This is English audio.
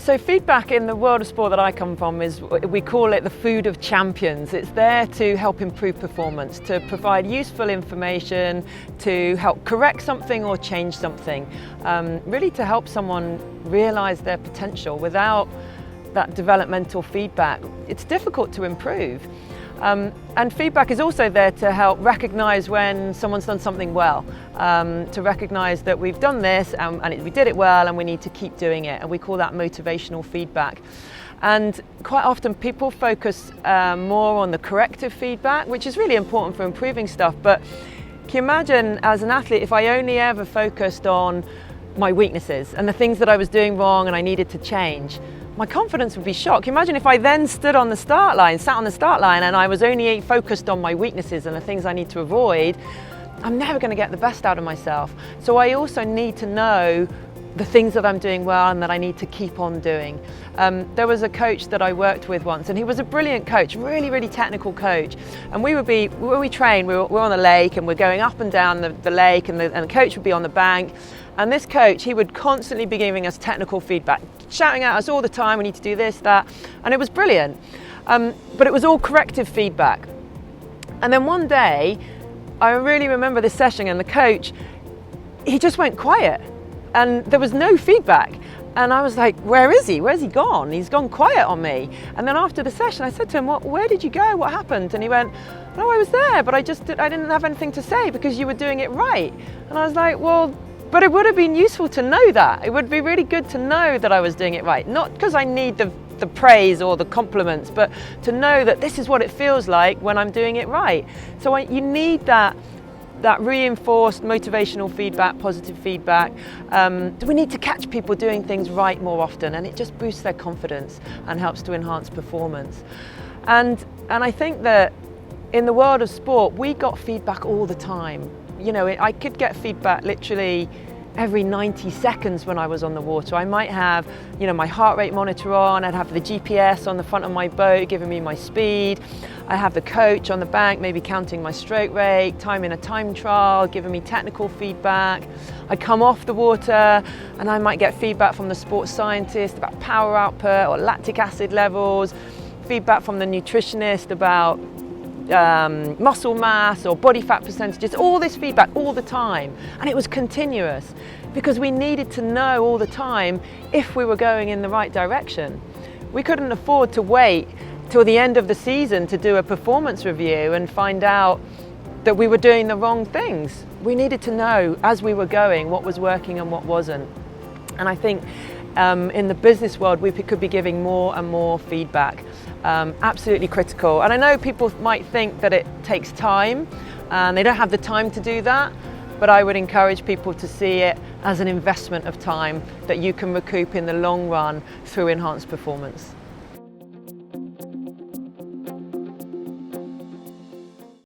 So feedback in the world of sport that I come from is, we call it the food of champions. It's there to help improve performance, to provide useful information, to help correct something or change something, really to help someone realise their potential. Without that developmental feedback, it's difficult to improve. And feedback is also there to help recognise when someone's done something well, to recognise that we've done this and we did it well and we need to keep doing it, and we call that motivational feedback. And quite often people focus more on the corrective feedback, which is really important for improving stuff, but can you imagine as an athlete if I only ever focused on my weaknesses and the things that I was doing wrong and I needed to change? My confidence would be shot. Can you imagine if I then sat on the start line and I was only focused on my weaknesses and the things I need to avoid? I'm never going to get the best out of myself. So I also need to know the things that I'm doing well and that I need to keep on doing. There was a coach that I worked with once, and he was a brilliant coach, really technical coach. And we would be, when we train, we're on the lake and we're going up and down the lake, and the coach would be on the bank. And this coach, he would constantly be giving us technical feedback, shouting at us all the time, we need to do this, that, and it was brilliant. But it was all corrective feedback. And then one day, I really remember this session, and the coach, he just went quiet, and there was no feedback. And I was like, where is he? Where's he gone? He's gone quiet on me. And then after the session, I said to him, where did you go? What happened? And he went, no, I was there, but I didn't have anything to say because you were doing it right. And I was like, well, but it would have been useful to know that. It would be really good to know that I was doing it right. Not because I need the praise or the compliments, but to know that this is what it feels like when I'm doing it right. So you need that reinforced motivational feedback, positive feedback. We need to catch people doing things right more often, and it just boosts their confidence and helps to enhance performance. And I think that in the world of sport, we got feedback all the time. You know, I could get feedback literally every 90 seconds when I was on the water. I might have, you know, my heart rate monitor on, I'd have the GPS on the front of my boat giving me my speed. I have the coach on the bank maybe counting my stroke rate, time in a time trial, giving me technical feedback. I come off the water and I might get feedback from the sports scientist about power output or lactic acid levels, feedback from the nutritionist about muscle mass or body fat percentages, all this feedback all the time. And it was continuous because we needed to know all the time if we were going in the right direction. We couldn't afford to wait till the end of the season to do a performance review and find out that we were doing the wrong things. We needed to know as we were going what was working and what wasn't. And I think in the business world we could be giving more and more feedback. Absolutely critical. And I know people might think that it takes time and they don't have the time to do that, but I would encourage people to see it as an investment of time that you can recoup in the long run through enhanced performance.